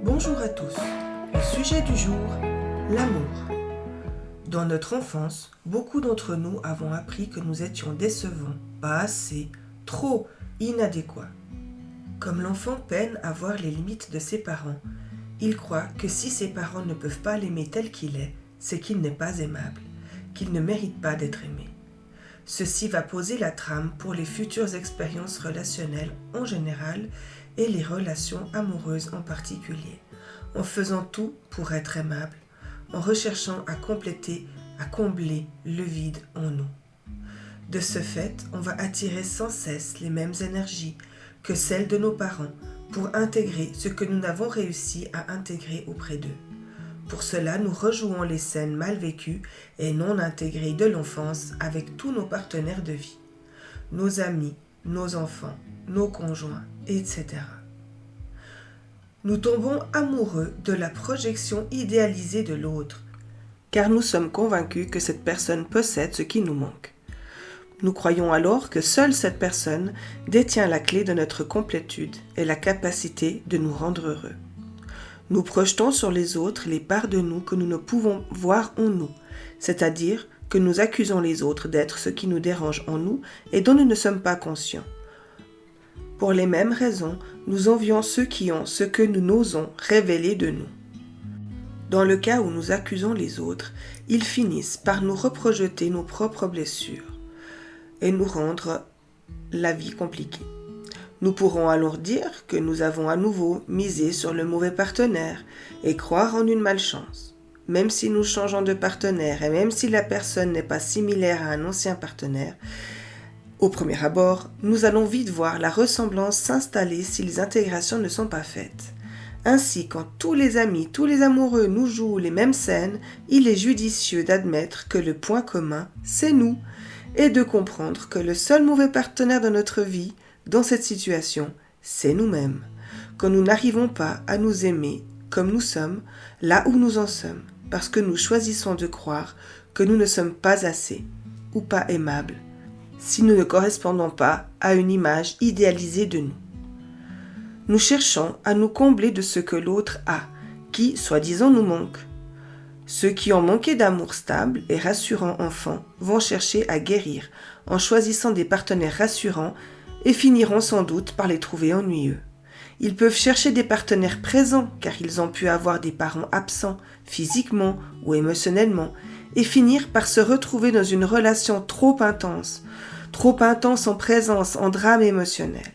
Bonjour à tous. Le sujet du jour, l'amour. Dans notre enfance, beaucoup d'entre nous avons appris que nous étions décevants, pas assez, trop, inadéquats. Comme l'enfant peine à voir les limites de ses parents, il croit que si ses parents ne peuvent pas l'aimer tel qu'il est, c'est qu'il n'est pas aimable, qu'il ne mérite pas d'être aimé. Ceci va poser la trame pour les futures expériences relationnelles en général et les relations amoureuses en particulier, en faisant tout pour être aimable, en recherchant à compléter, à combler le vide en nous. De ce fait, on va attirer sans cesse les mêmes énergies que celles de nos parents pour intégrer ce que nous n'avons réussi à intégrer auprès d'eux. Pour cela, nous rejouons les scènes mal vécues et non intégrées de l'enfance avec tous nos partenaires de vie, nos amis, nos enfants, nos conjoints, etc. Nous tombons amoureux de la projection idéalisée de l'autre, car nous sommes convaincus que cette personne possède ce qui nous manque. Nous croyons alors que seule cette personne détient la clé de notre complétude et la capacité de nous rendre heureux. Nous projetons sur les autres les parts de nous que nous ne pouvons voir en nous, c'est-à-dire que nous accusons les autres d'être ce qui nous dérange en nous et dont nous ne sommes pas conscients. Pour les mêmes raisons, nous envions ceux qui ont ce que nous n'osons révéler de nous. Dans le cas où nous accusons les autres, ils finissent par nous reprojeter nos propres blessures et nous rendre la vie compliquée. Nous pourrons alors dire que nous avons à nouveau misé sur le mauvais partenaire et croire en une malchance. Même si nous changeons de partenaire et même si la personne n'est pas similaire à un ancien partenaire, au premier abord, nous allons vite voir la ressemblance s'installer si les intégrations ne sont pas faites. Ainsi, quand tous les amis, tous les amoureux nous jouent les mêmes scènes, il est judicieux d'admettre que le point commun, c'est nous, et de comprendre que le seul mauvais partenaire de notre vie, dans cette situation, c'est nous-mêmes, quand nous n'arrivons pas à nous aimer comme nous sommes, là où nous en sommes, parce que nous choisissons de croire que nous ne sommes pas assez ou pas aimables, si nous ne correspondons pas à une image idéalisée de nous. Nous cherchons à nous combler de ce que l'autre a, qui, soi-disant, nous manque. Ceux qui ont manqué d'amour stable et rassurant enfant vont chercher à guérir en choisissant des partenaires rassurants et finiront sans doute par les trouver ennuyeux. Ils peuvent chercher des partenaires présents car ils ont pu avoir des parents absents physiquement ou émotionnellement et finir par se retrouver dans une relation trop intense en présence, en drame émotionnel.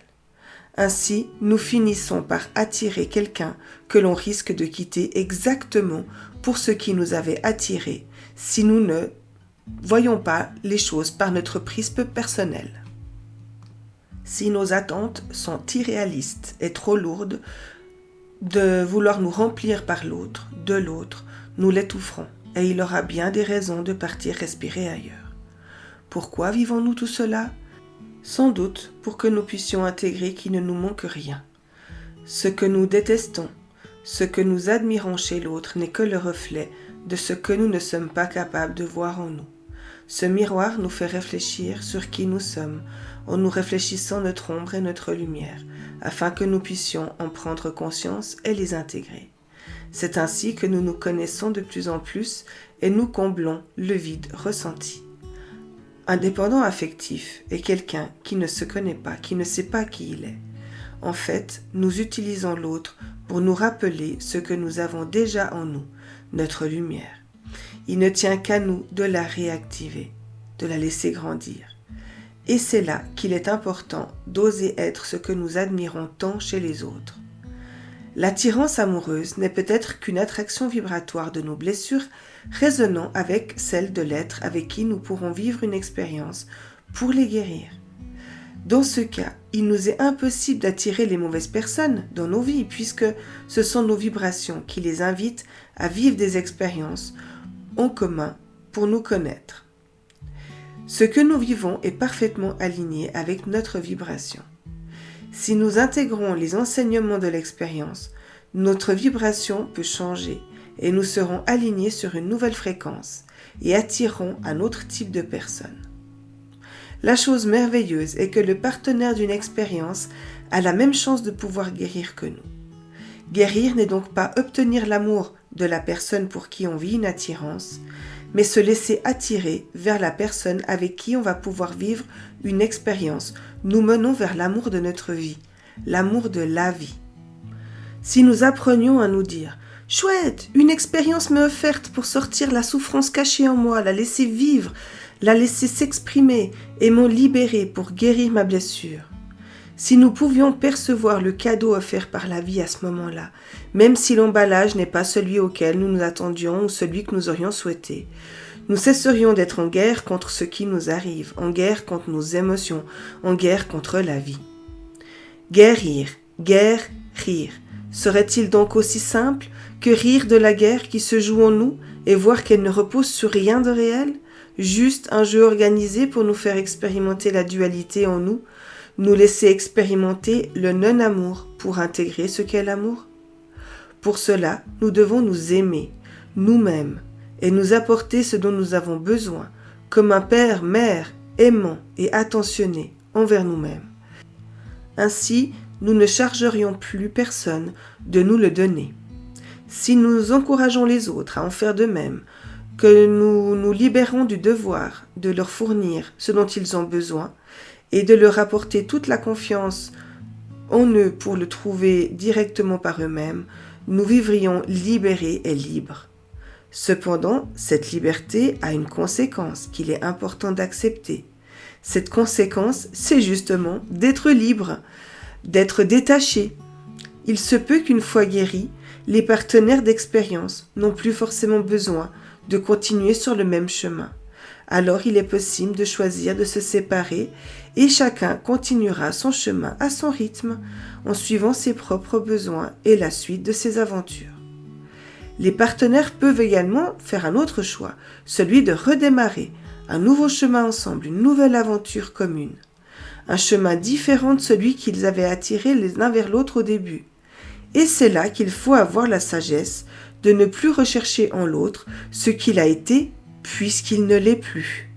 Ainsi, nous finissons par attirer quelqu'un que l'on risque de quitter exactement pour ce qui nous avait attiré si nous ne voyons pas les choses par notre prisme personnel. Si nos attentes sont irréalistes et trop lourdes de vouloir nous remplir par l'autre, de l'autre, nous l'étoufferons et il aura bien des raisons de partir respirer ailleurs. Pourquoi vivons-nous tout cela ? Sans doute pour que nous puissions intégrer qu'il ne nous manque rien. Ce que nous détestons, ce que nous admirons chez l'autre n'est que le reflet de ce que nous ne sommes pas capables de voir en nous. Ce miroir nous fait réfléchir sur qui nous sommes, en nous réfléchissant notre ombre et notre lumière, afin que nous puissions en prendre conscience et les intégrer. C'est ainsi que nous nous connaissons de plus en plus et nous comblons le vide ressenti. Un dépendant affectif est quelqu'un qui ne se connaît pas, qui ne sait pas qui il est. En fait, nous utilisons l'autre pour nous rappeler ce que nous avons déjà en nous, notre lumière. Il ne tient qu'à nous de la réactiver, de la laisser grandir. Et c'est là qu'il est important d'oser être ce que nous admirons tant chez les autres. L'attirance amoureuse n'est peut-être qu'une attraction vibratoire de nos blessures résonnant avec celle de l'être avec qui nous pourrons vivre une expérience pour les guérir. Dans ce cas, il nous est impossible d'attirer les mauvaises personnes dans nos vies puisque ce sont nos vibrations qui les invitent à vivre des expériences en commun pour nous connaître. Ce que nous vivons est parfaitement aligné avec notre vibration. Si nous intégrons les enseignements de l'expérience, notre vibration peut changer et nous serons alignés sur une nouvelle fréquence et attirerons un autre type de personne. La chose merveilleuse est que le partenaire d'une expérience a la même chance de pouvoir guérir que nous. Guérir n'est donc pas obtenir l'amour de la personne pour qui on vit une attirance, mais se laisser attirer vers la personne avec qui on va pouvoir vivre une expérience. Nous menons vers l'amour de notre vie, l'amour de la vie. Si nous apprenions à nous dire « Chouette, une expérience m'est offerte pour sortir la souffrance cachée en moi, la laisser vivre, la laisser s'exprimer et m'en libérer pour guérir ma blessure. » Si nous pouvions percevoir le cadeau offert par la vie à ce moment-là, même si l'emballage n'est pas celui auquel nous nous attendions ou celui que nous aurions souhaité, nous cesserions d'être en guerre contre ce qui nous arrive, en guerre contre nos émotions, en guerre contre la vie. Guérir, rire. Serait-il donc aussi simple que rire de la guerre qui se joue en nous et voir qu'elle ne repose sur rien de réel, juste un jeu organisé pour nous faire expérimenter la dualité en nous, nous laisser expérimenter le non-amour pour intégrer ce qu'est l'amour? Pour cela, nous devons nous aimer, nous-mêmes, et nous apporter ce dont nous avons besoin, comme un père, mère, aimant et attentionné envers nous-mêmes. Ainsi, nous ne chargerions plus personne de nous le donner. Si nous encourageons les autres à en faire de même, que nous nous libérons du devoir de leur fournir ce dont ils ont besoin, et de leur apporter toute la confiance en eux pour le trouver directement par eux-mêmes, nous vivrions libérés et libres. Cependant, cette liberté a une conséquence qu'il est important d'accepter. Cette conséquence, c'est justement d'être libre, d'être détaché. Il se peut qu'une fois guéris, les partenaires d'expérience n'ont plus forcément besoin de continuer sur le même chemin. Alors il est possible de choisir de se séparer et chacun continuera son chemin à son rythme en suivant ses propres besoins et la suite de ses aventures. Les partenaires peuvent également faire un autre choix, celui de redémarrer un nouveau chemin ensemble, une nouvelle aventure commune. Un chemin différent de celui qu'ils avaient attiré les uns vers l'autre au début. Et c'est là qu'il faut avoir la sagesse de ne plus rechercher en l'autre ce qu'il a été puisqu'il ne l'est plus.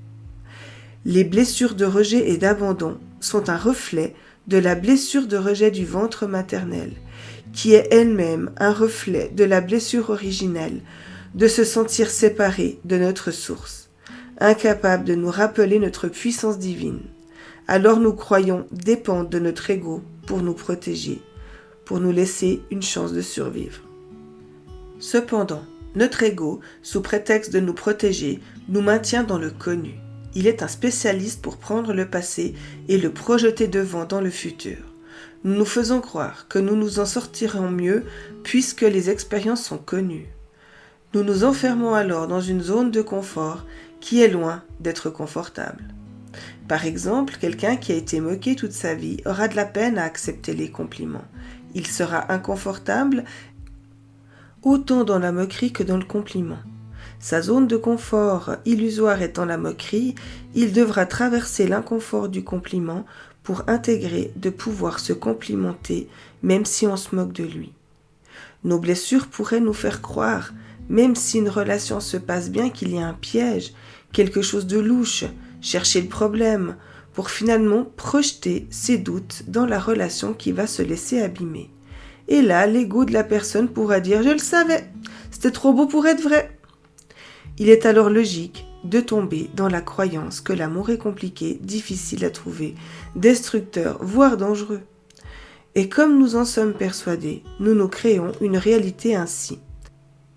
Les blessures de rejet et d'abandon sont un reflet de la blessure de rejet du ventre maternel, qui est elle-même un reflet de la blessure originelle de se sentir séparé de notre source, incapable de nous rappeler notre puissance divine. Alors nous croyons dépendre de notre ego pour nous protéger, pour nous laisser une chance de survivre. Cependant, notre ego, sous prétexte de nous protéger, nous maintient dans le connu. Il est un spécialiste pour prendre le passé et le projeter devant dans le futur. Nous nous faisons croire que nous nous en sortirons mieux puisque les expériences sont connues. Nous nous enfermons alors dans une zone de confort qui est loin d'être confortable. Par exemple, quelqu'un qui a été moqué toute sa vie aura de la peine à accepter les compliments. Il sera inconfortable autant dans la moquerie que dans le compliment. Sa zone de confort illusoire étant la moquerie, il devra traverser l'inconfort du compliment pour intégrer de pouvoir se complimenter même si on se moque de lui. Nos blessures pourraient nous faire croire, même si une relation se passe bien, qu'il y a un piège, quelque chose de louche, chercher le problème, pour finalement projeter ses doutes dans la relation qui va se laisser abîmer. Et là, l'ego de la personne pourra dire « Je le savais, c'était trop beau pour être vrai ». Il est alors logique de tomber dans la croyance que l'amour est compliqué, difficile à trouver, destructeur, voire dangereux. Et comme nous en sommes persuadés, nous nous créons une réalité ainsi,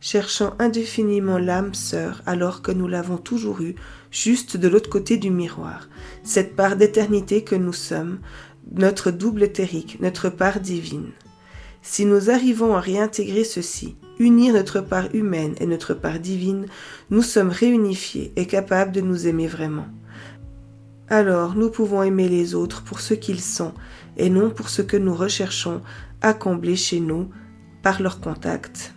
cherchant indéfiniment l'âme sœur alors que nous l'avons toujours eue, juste de l'autre côté du miroir, cette part d'éternité que nous sommes, notre double éthérique, notre part divine. Si nous arrivons à réintégrer ceci, unir notre part humaine et notre part divine, nous sommes réunifiés et capables de nous aimer vraiment. Alors nous pouvons aimer les autres pour ce qu'ils sont et non pour ce que nous recherchons à combler chez nous par leur contact.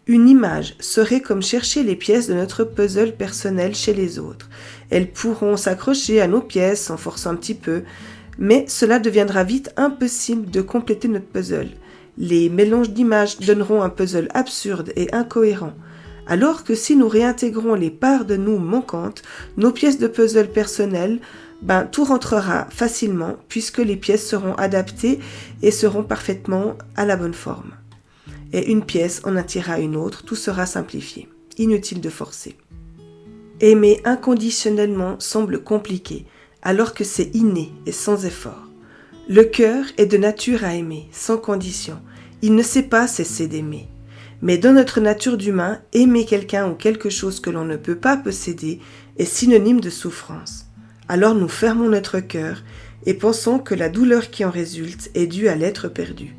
Une image serait comme chercher les pièces de notre puzzle personnel chez les autres. Elles pourront s'accrocher à nos pièces en forçant un petit peu, mais cela deviendra vite impossible de compléter notre puzzle. Les mélanges d'images donneront un puzzle absurde et incohérent, alors que si nous réintégrons les parts de nous manquantes, nos pièces de puzzle personnelles, tout rentrera facilement puisque les pièces seront adaptées et seront parfaitement à la bonne forme. et une pièce en attirera une autre, tout sera simplifié. Inutile de forcer. Aimer inconditionnellement semble compliqué, alors que c'est inné et sans effort. Le cœur est de nature à aimer, sans condition. Il ne sait pas cesser d'aimer. Mais dans notre nature d'humain, aimer quelqu'un ou quelque chose que l'on ne peut pas posséder est synonyme de souffrance. Alors nous fermons notre cœur et pensons que la douleur qui en résulte est due à l'être perdu.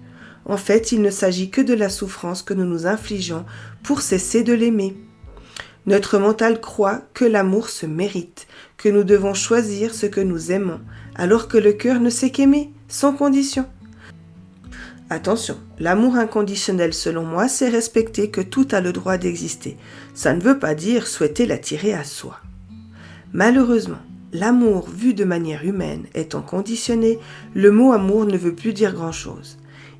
En fait, il ne s'agit que de la souffrance que nous nous infligeons pour cesser de l'aimer. Notre mental croit que l'amour se mérite, que nous devons choisir ce que nous aimons, alors que le cœur ne sait qu'aimer, sans condition. Attention, l'amour inconditionnel selon moi, c'est respecter que tout a le droit d'exister. Ça ne veut pas dire souhaiter l'attirer à soi. Malheureusement, l'amour vu de manière humaine étant conditionné, le mot amour ne veut plus dire grand-chose.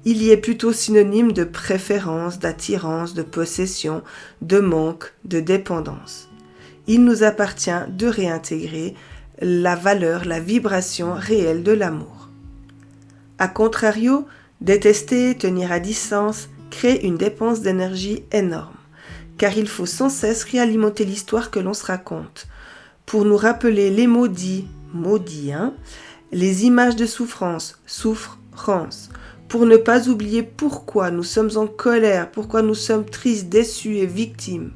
Il y est plutôt synonyme de préférence, d'attirance, de possession, de manque, de dépendance. Il nous appartient de réintégrer la valeur, la vibration réelle de l'amour. A contrario, détester, tenir à distance, crée une dépense d'énergie énorme, car il faut sans cesse réalimenter l'histoire que l'on se raconte, pour nous rappeler les maudits, les images de souffrance, pour ne pas oublier pourquoi nous sommes en colère, pourquoi nous sommes tristes, déçus et victimes.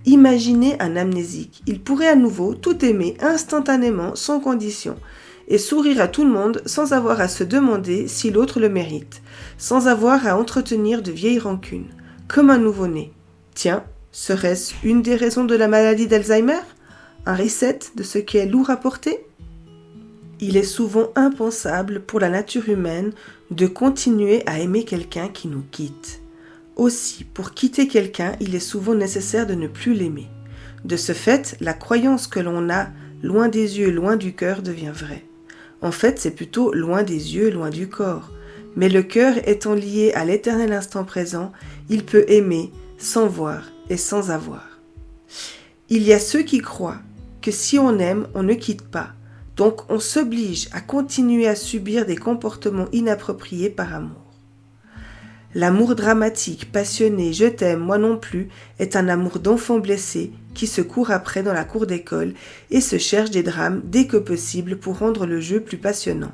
Imaginez un amnésique, il pourrait à nouveau tout aimer instantanément, sans condition, et sourire à tout le monde sans avoir à se demander si l'autre le mérite, sans avoir à entretenir de vieilles rancunes, comme un nouveau-né. Tiens, serait-ce une des raisons de la maladie d'Alzheimer ? Un reset de ce qui est lourd à porter ? Il est souvent impensable pour la nature humaine de continuer à aimer quelqu'un qui nous quitte. Aussi, pour quitter quelqu'un, il est souvent nécessaire de ne plus l'aimer. De ce fait, la croyance que l'on a loin des yeux, loin du cœur devient vraie. En fait, c'est plutôt loin des yeux, loin du corps. Mais le cœur étant lié à l'éternel instant présent, il peut aimer sans voir et sans avoir. Il y a ceux qui croient que si on aime, on ne quitte pas. Donc on s'oblige à continuer à subir des comportements inappropriés par amour. L'amour dramatique, passionné, je t'aime, moi non plus, est un amour d'enfant blessé qui se court après dans la cour d'école et se cherche des drames dès que possible pour rendre le jeu plus passionnant,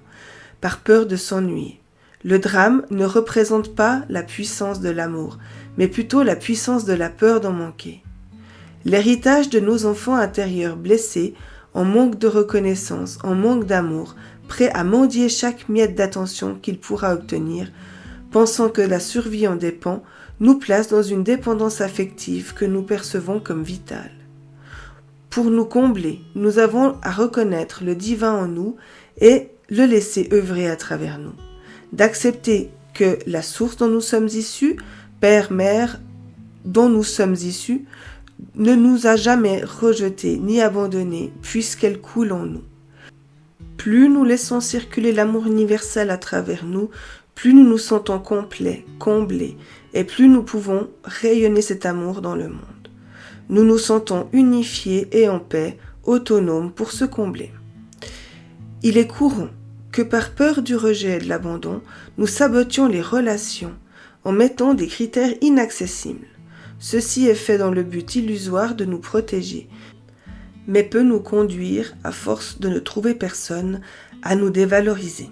par peur de s'ennuyer. Le drame ne représente pas la puissance de l'amour, mais plutôt la puissance de la peur d'en manquer. L'héritage de nos enfants intérieurs blessés, en manque de reconnaissance, en manque d'amour, prêt à mendier chaque miette d'attention qu'il pourra obtenir, pensant que la survie en dépend, nous place dans une dépendance affective que nous percevons comme vitale. Pour nous combler, nous avons à reconnaître le divin en nous et le laisser œuvrer à travers nous. D'accepter que la source dont nous sommes issus, Père, Mère, dont nous sommes issus, ne nous a jamais rejetés ni abandonnés, puisqu'elle coule en nous. Plus nous laissons circuler l'amour universel à travers nous, plus nous nous sentons complets, comblés, et plus nous pouvons rayonner cet amour dans le monde. Nous nous sentons unifiés et en paix, autonomes pour se combler. Il est courant que par peur du rejet et de l'abandon, nous sabotions les relations en mettant des critères inaccessibles. Ceci est fait dans le but illusoire de nous protéger, mais peut nous conduire, à force de ne trouver personne, à nous dévaloriser.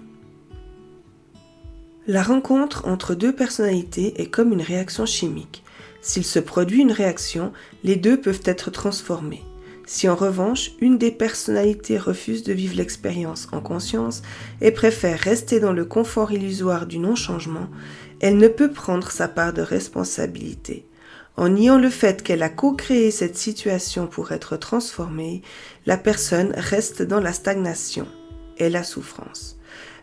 La rencontre entre deux personnalités est comme une réaction chimique. S'il se produit une réaction, les deux peuvent être transformés. Si en revanche, une des personnalités refuse de vivre l'expérience en conscience et préfère rester dans le confort illusoire du non-changement, elle ne peut prendre sa part de responsabilité. En niant le fait qu'elle a co-créé cette situation pour être transformée, la personne reste dans la stagnation et la souffrance.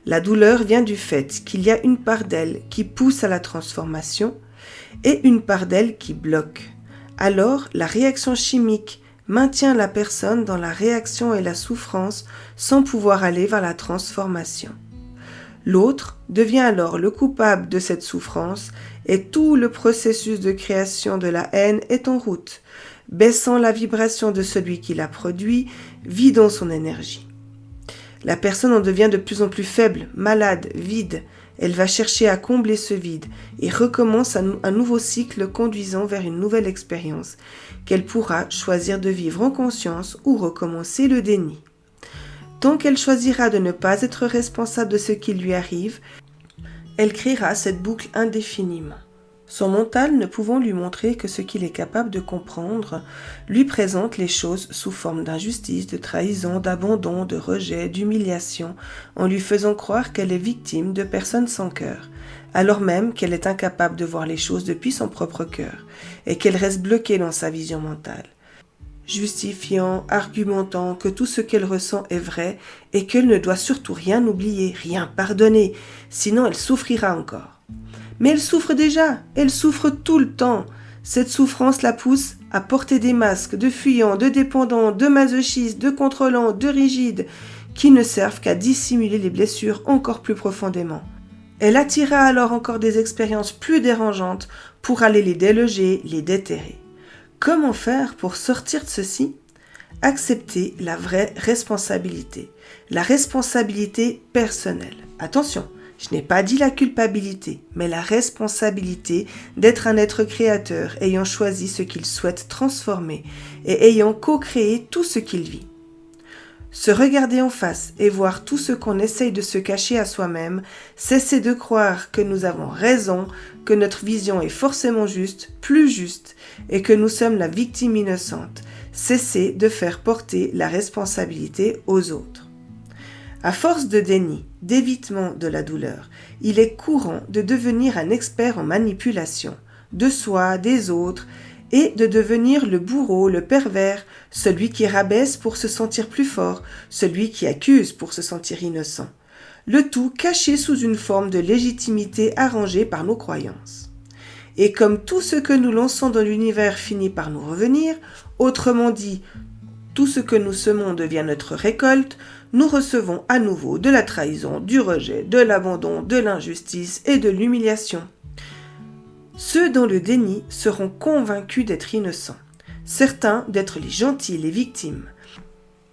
La douleur vient du fait qu'il y a une part d'elle qui pousse à la transformation et une part d'elle qui bloque. Alors, la réaction chimique maintient la personne dans la réaction et la souffrance sans pouvoir aller vers la transformation. L'autre devient alors le coupable de cette souffrance et tout le processus de création de la haine est en route, baissant la vibration de celui qui l'a produit, vidant son énergie. La personne en devient de plus en plus faible, malade, vide, Elle va chercher à combler ce vide et recommence un nouveau cycle conduisant vers une nouvelle expérience qu'elle pourra choisir de vivre en conscience ou recommencer le déni. Tant qu'elle choisira de ne pas être responsable de ce qui lui arrive, elle créera cette boucle indéfiniment. Son mental ne pouvant lui montrer que ce qu'il est capable de comprendre, lui présente les choses sous forme d'injustice, de trahison, d'abandon, de rejet, d'humiliation, en lui faisant croire qu'elle est victime de personnes sans cœur, alors même qu'elle est incapable de voir les choses depuis son propre cœur, et qu'elle reste bloquée dans sa vision mentale, justifiant, argumentant que tout ce qu'elle ressent est vrai et qu'elle ne doit surtout rien oublier, rien pardonner, sinon elle souffrira encore. Mais elle souffre déjà, elle souffre tout le temps. Cette souffrance la pousse à porter des masques de fuyants, de dépendants, de masochistes, de contrôlants, de rigides, qui ne servent qu'à dissimuler les blessures encore plus profondément. Elle attira alors encore des expériences plus dérangeantes pour aller les déloger, les déterrer. Comment faire pour sortir de ceci ? Accepter la vraie responsabilité, la responsabilité personnelle. Attention, je n'ai pas dit la culpabilité, mais la responsabilité d'être un être créateur ayant choisi ce qu'il souhaite transformer et ayant co-créé tout ce qu'il vit. Se regarder en face et voir tout ce qu'on essaye de se cacher à soi-même, cesser de croire que nous avons raison, que notre vision est forcément juste, plus juste, et que nous sommes la victime innocente, cesser de faire porter la responsabilité aux autres. À force de déni, d'évitement de la douleur, il est courant de devenir un expert en manipulation, de soi, des autres, et de devenir le bourreau, le pervers, celui qui rabaisse pour se sentir plus fort, celui qui accuse pour se sentir innocent. Le tout caché sous une forme de légitimité arrangée par nos croyances. Et comme tout ce que nous lançons dans l'univers finit par nous revenir, autrement dit, tout ce que nous semons devient notre récolte, nous recevons à nouveau de la trahison, du rejet, de l'abandon, de l'injustice et de l'humiliation. Ceux dans le déni seront convaincus d'être innocents, certains d'être les gentils, les victimes,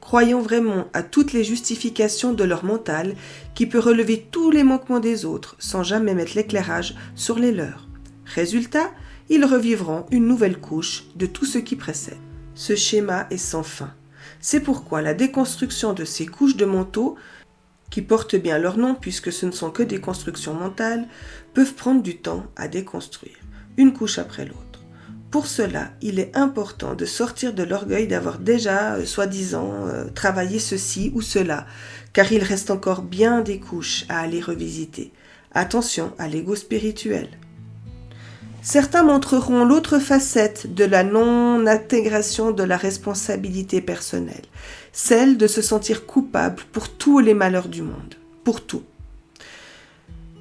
croyant vraiment à toutes les justifications de leur mental qui peut relever tous les manquements des autres sans jamais mettre l'éclairage sur les leurs. Résultat, ils revivront une nouvelle couche de tout ce qui précède. Ce schéma est sans fin. C'est pourquoi la déconstruction de ces couches de manteau, qui portent bien leur nom puisque ce ne sont que des constructions mentales, peuvent prendre du temps à déconstruire, une couche après l'autre. Pour cela, il est important de sortir de l'orgueil d'avoir déjà, soi-disant, travaillé ceci ou cela, car il reste encore bien des couches à aller revisiter. Attention à l'ego spirituel. Certains montreront l'autre facette de la non-intégration de la responsabilité personnelle, celle de se sentir coupable pour tous les malheurs du monde, pour tout.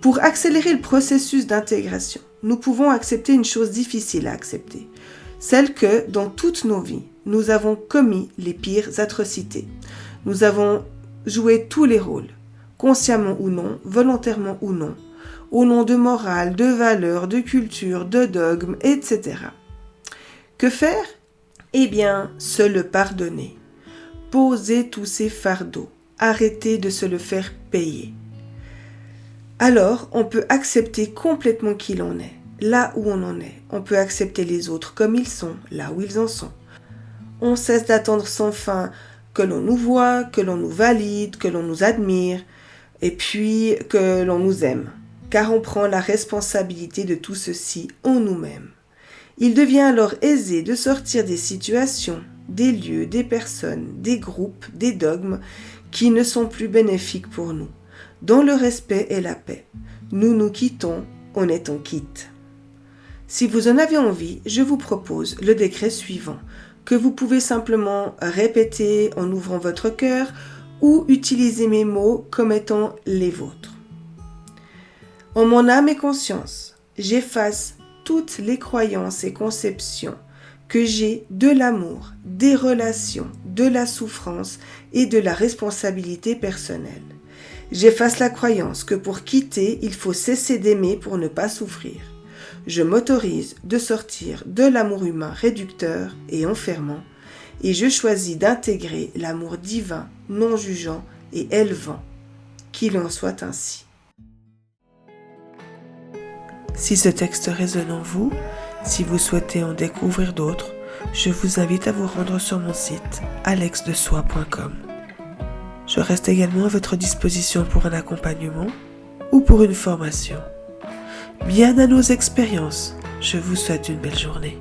Pour accélérer le processus d'intégration, nous pouvons accepter une chose difficile à accepter, celle que, dans toutes nos vies, nous avons commis les pires atrocités. Nous avons joué tous les rôles, consciemment ou non, volontairement ou non, au nom de morale, de valeurs, de culture, de dogmes, etc. Que faire ? Eh bien, se le pardonner. Poser tous ces fardeaux. Arrêter de se le faire payer. Alors, on peut accepter complètement qui l'on est, là où on en est. On peut accepter les autres comme ils sont, là où ils en sont. On cesse d'attendre sans fin que l'on nous voie, que l'on nous valide, que l'on nous admire, et puis que l'on nous aime. Car on prend la responsabilité de tout ceci en nous-mêmes. Il devient alors aisé de sortir des situations, des lieux, des personnes, des groupes, des dogmes qui ne sont plus bénéfiques pour nous. Dans le respect et la paix, nous nous quittons en étant quittes. Si vous en avez envie, je vous propose le décret suivant, que vous pouvez simplement répéter en ouvrant votre cœur ou utiliser mes mots comme étant les vôtres. En mon âme et conscience, j'efface toutes les croyances et conceptions que j'ai de l'amour, des relations, de la souffrance et de la responsabilité personnelle. J'efface la croyance que pour quitter, il faut cesser d'aimer pour ne pas souffrir. Je m'autorise de sortir de l'amour humain réducteur et enfermant et je choisis d'intégrer l'amour divin, non jugeant et élevant. Qu'il en soit ainsi. Si ce texte résonne en vous, si vous souhaitez en découvrir d'autres, je vous invite à vous rendre sur mon site alexdesoi.com. Je reste également à votre disposition pour un accompagnement ou pour une formation. Bien à nos expériences, je vous souhaite une belle journée.